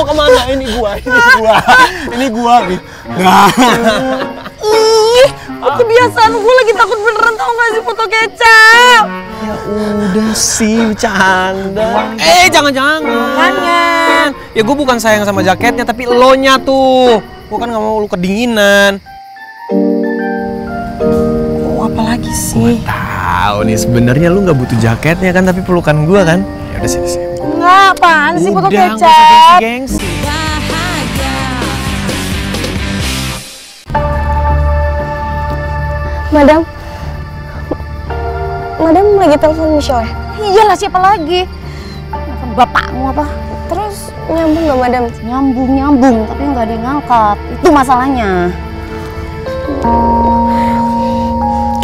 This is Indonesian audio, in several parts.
mau kemana? Ini gua. Nah. Ih, kebiasaan gue lagi takut beneran, tau gak sih foto kecap? Ya udah sih, bercanda. Jangan. Ya gue bukan sayang sama jaketnya, tapi elonya tuh. Gue kan gak mau lu kedinginan. Oh, apa lagi sih? Tahu nih, sebenarnya lu nggak butuh jaketnya kan, tapi pelukan gue kan. Ya udah sini. Enggak, apaan sih foto Udah, kecap? nggak usah gengsi. Madam lagi telepon Michelle ya? Iyalah, siapa lagi? Bapakmu apa? Terus nyambung nggak Madam? Nyambung, tapi nggak ada yang ngangkat. Itu masalahnya.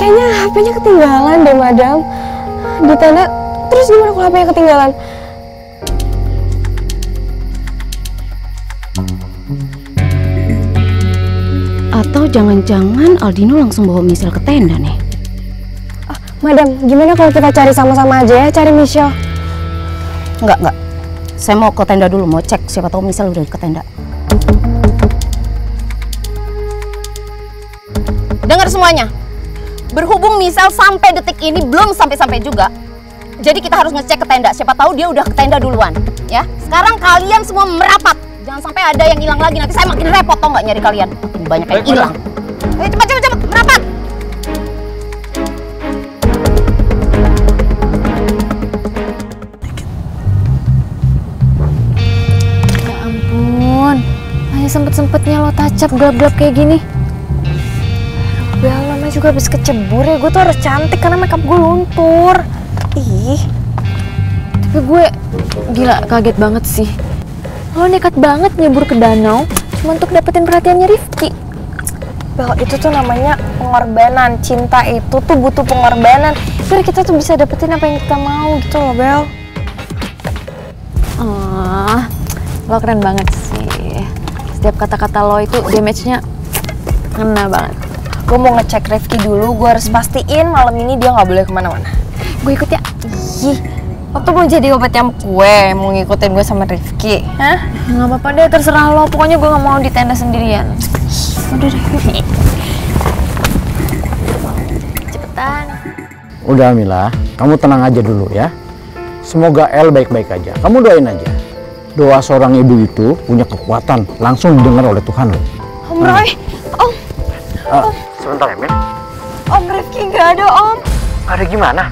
Kayaknya HP-nya ketinggalan deh Madam. Di tenda. Terus gimana kalau HP-nya ketinggalan? Atau jangan-jangan Aldino langsung bawa Michelle ke tenda nih? Madam, gimana kalau kita cari sama-sama aja ya, cari Michelle? Enggak. Saya mau ke tenda dulu, mau cek siapa tahu Michelle udah ke tenda. Dengar semuanya. Berhubung Michelle sampai detik ini belum sampai-sampai juga. Jadi kita harus ngecek ke tenda, siapa tahu dia udah ke tenda duluan, ya. Sekarang kalian semua merapat. Jangan sampai ada yang hilang lagi, nanti saya makin repot tau nggak nyari kalian. Makin banyak yang hilang. Ayo cepat, merapat. Ya ampun, hanya sempet-sempetnya lo tacap gelap-gelap kayak gini. Bel, namanya juga habis kecebur ya, gue tuh harus cantik karena makeup gue luntur. Ih. Tapi gue gila kaget banget sih. Lo nekat banget nyebur ke danau cuma untuk dapetin perhatiannya Rifki. Bel, itu tuh namanya pengorbanan. Cinta itu tuh butuh pengorbanan biar kita tuh bisa dapetin apa yang kita mau gitu loh, Bel. Lo keren banget sih. Setiap kata-kata lo itu damage-nya ngena banget. Gue mau ngecek Rifki dulu, gue harus pastiin malam ini dia nggak boleh kemana-mana. Gue ikut ya. Ih, waktu mau jadi obat nyamuk gue, mau ngikutin gue sama Rifki, hah? Nggak apa-apa deh, terserah lo. Pokoknya gue nggak mau di tenda sendirian. Udah deh. Cepetan. Udah Mila, kamu tenang aja dulu ya. Semoga El baik-baik aja. Kamu doain aja. Doa seorang ibu itu punya kekuatan, langsung didengar oleh Tuhan loh. Om Roy, Om. Sebentar ya Mil. Om, Rifki nggak ada Om. Ada gimana?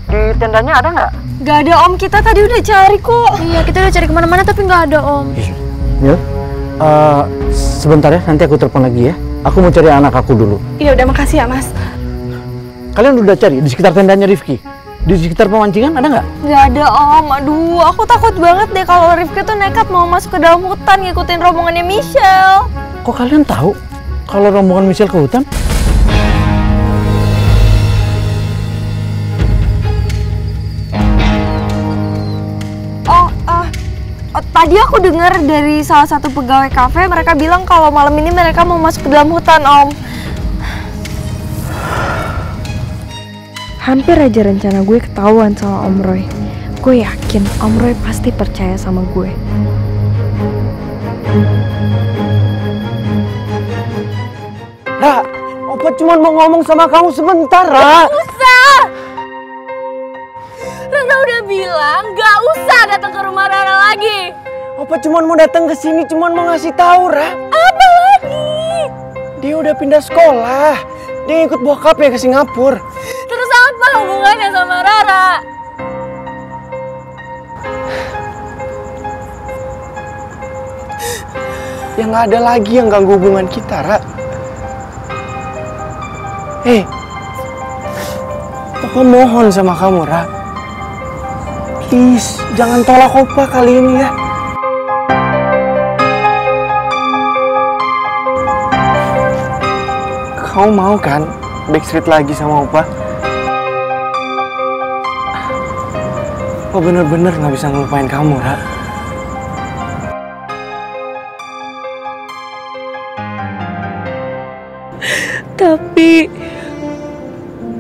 Di tendanya ada nggak? Nggak ada Om, kita tadi udah cari kok. Iya, kita udah cari kemana-mana tapi nggak ada Om. Mil, sebentar ya, nanti aku telepon lagi ya. Aku mau cari anak aku dulu. Iya udah, makasih ya Mas. Kalian udah cari di sekitar tendanya Rifki? Di sekitar pemancingan ada nggak? Nggak ada Om, aduh aku takut banget deh kalau Rifki tuh nekat mau masuk ke dalam hutan ngikutin rombongannya Michelle. Kok kalian tahu kalau rombongan Michelle ke hutan? Tadi aku dengar dari salah satu pegawai kafe, mereka bilang kalau malam ini mereka mau masuk ke dalam hutan, Om. Hampir aja rencana gue ketahuan sama Om Roy. Gue yakin Om Roy pasti percaya sama gue. Ra, Opa cuma mau ngomong sama kamu sebentar, Ra. Gak usah! Rara udah bilang gak usah datang ke rumah Rara lagi. Opa cuma mau datang ke sini, cuma mau ngasih tahu, Ra. Apa lagi? Dia udah pindah sekolah. Dia ikut bokap ya ke Singapura. Terus apa hubungannya sama Rara? Ya nggak ada lagi yang ganggu hubungan kita, Ra. Hei, Papa mohon sama kamu, Ra. Please, jangan tolak Opa kali ini ya. Kamu mau kan backstreet lagi sama Opa? Opa bener-bener nggak bisa ngelupain kamu, Ra. Tapi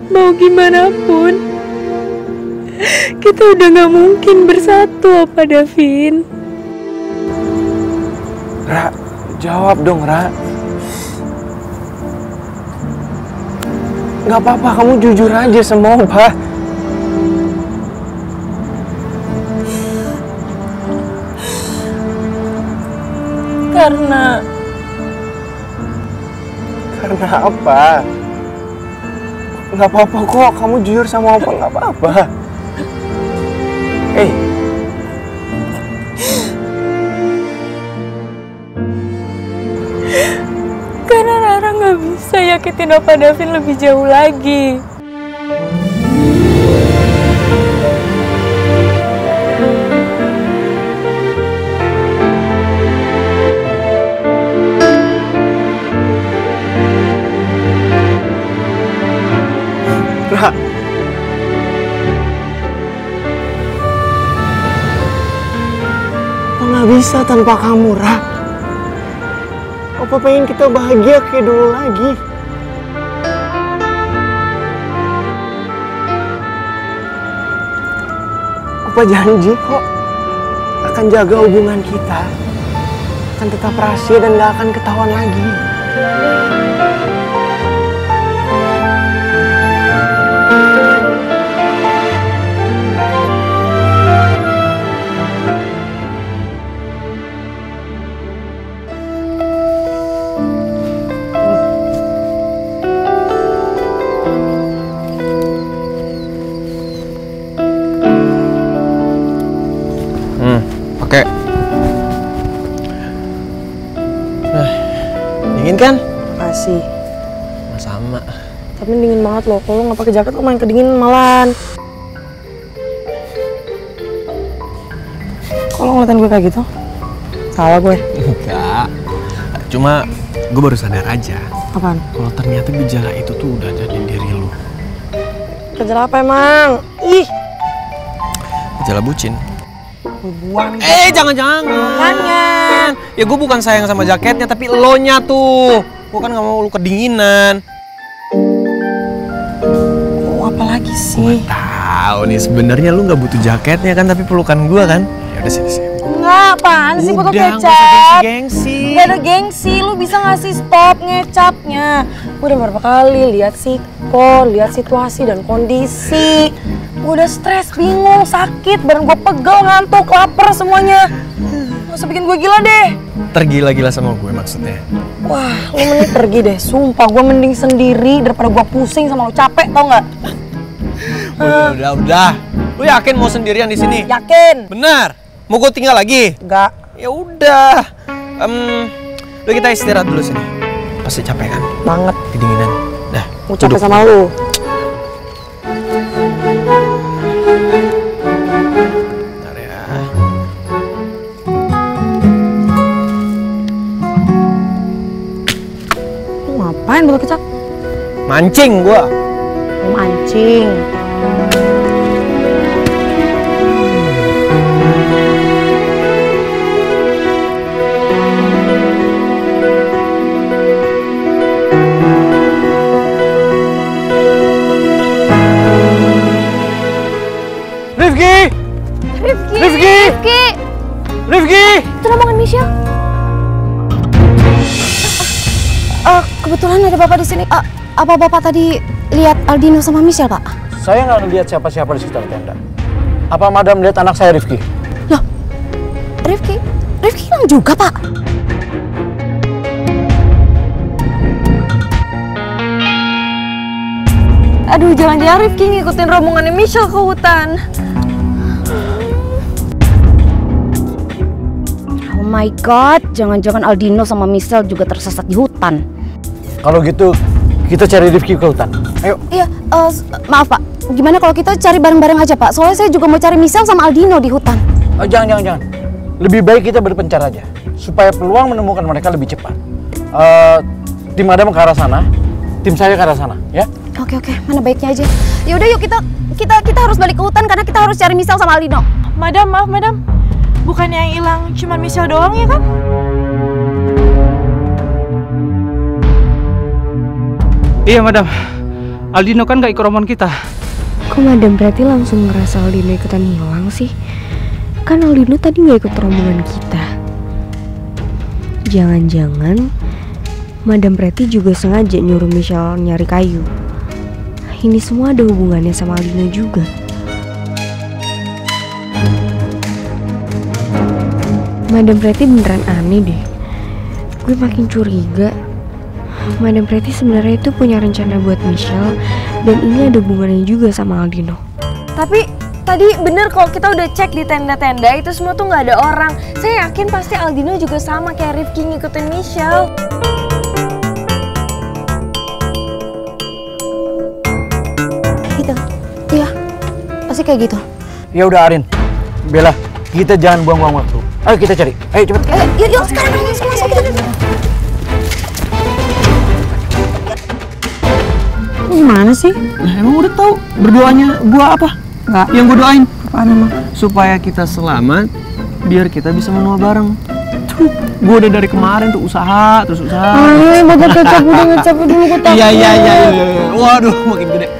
mau gimana pun kita udah gak mungkin bersatu, Opa Davin. Ra, jawab dong, Ra. Gak apa-apa, kamu jujur aja sama Opa. Karena apa? Gak apa-apa kok, kamu jujur sama Opa, gak apa-apa. Hei. Karena Rara nggak bisa yakin Opa Davin lebih jauh lagi. Ra, Opa nggak bisa tanpa kamu, Ra. Opa pengen kita bahagia kayak dulu lagi. Opa janji kok akan jaga hubungan kita, akan tetap rahasia dan gak akan ketahuan lagi. Oke. Nah, dingin kan? Makasih. Sama. Tapi dingin banget loh. Kalau nggak pakai jaket, lo main kedinginan malahan. Kalau ngeliatin gue kayak gitu, salah gue. Enggak. Cuma gue baru sadar aja. Apaan? Kalau ternyata gejala itu tuh udah ada di diri lu. Gejala apa emang? Ih, Gejala bucin. buang. Jangan-jangan. Ya gue bukan sayang sama jaketnya, tapi elonya tuh. Gue kan gak mau lu kedinginan. Oh, apa lagi sih? Tahu nih, sebenarnya lu nggak butuh jaketnya kan, tapi pelukan gue kan. Ya udah sini. Enggak, apaan sih botol Udah, nggak kecap? usah gengsi. Gak ada gengsi, lu bisa ngasih stop ngecapnya. Gue udah berapa kali lihat sikon, lihat situasi dan kondisi. Gue udah stres, bingung, sakit, badan gue pegel, ngantuk, lapar semuanya. Gak usah bikin gue gila deh. Tergila-gila sama gue maksudnya. Wah, lu mending pergi deh, sumpah gue mending sendiri daripada gue pusing sama lu, capek tau gak? Udah. Lu yakin mau sendirian di sini? Yakin? Benar. Mau gue tinggal lagi? Enggak. Ya udah. Udah kita istirahat dulu sini. Pasti capek kan? Banget. Kedinginan. Dah. Mau capek sama lu. Bentar ya. Lu ngapain botol kecap? Mancing gua. Mancing. Rifki! Itu rombongan Michelle. Kebetulan ada bapak di sini. Apa bapak tadi lihat Aldino sama Michelle, Pak? Saya nggak lihat siapa-siapa di sekitar tenda. Apa Madam lihat anak saya Rifki? Loh, Rifki hilang juga, Pak. Aduh, jangan-jangan Rifki ngikutin rombongannya Michelle ke hutan. Oh my god, jangan-jangan Aldino sama Michelle juga tersesat di hutan. Kalau gitu, kita cari Rifki ke hutan. Ayo. Iya, maaf Pak. Gimana kalau kita cari bareng-bareng aja Pak? Soalnya saya juga mau cari Michelle sama Aldino di hutan. Oh, jangan. Lebih baik kita berpencar aja, supaya peluang menemukan mereka lebih cepat. Tim Madam ke arah sana, tim saya ke arah sana, ya? Oke, mana baiknya aja. Ya udah yuk kita harus balik ke hutan karena kita harus cari Michelle sama Aldino. Madam, maaf Madam. Bukannya yang hilang cuma Michelle doang ya kan? Iya Madam, Aldino kan gak ikut rombongan kita. Kok Madam berarti langsung ngerasa Aldino ikutan hilang sih? Kan Aldino tadi gak ikut rombongan kita. Jangan-jangan Madam Pretty juga sengaja nyuruh Michelle nyari kayu. Ini semua ada hubungannya sama Aldino juga. Madam Pretty beneran aneh deh. Gue makin curiga. Madam Pretty sebenarnya itu punya rencana buat Michelle, dan ini ada hubungannya juga sama Aldino. Tapi tadi bener kok, kita udah cek di tenda-tenda itu semua tuh nggak ada orang. Saya yakin pasti Aldino juga sama kayak Rifki ngikutin Michelle. Gitu. Iya. Pasti kayak gitu. Ya udah Arin, Bella, kita jangan buang-buang waktu. Ayo kita cari. Ayo cepet. Yuk sekarang masuk kita. Gimana sih? Nah, emang udah tahu berdoanya gua apa? Enggak. Yang gua doain apaan emang? Supaya kita selamat, biar kita bisa menua bareng. Tuh, gua udah dari kemarin tuh usaha, terus usaha. Botol kecap udah ngecap dulu, gue takut. Iya. Waduh, makin gede.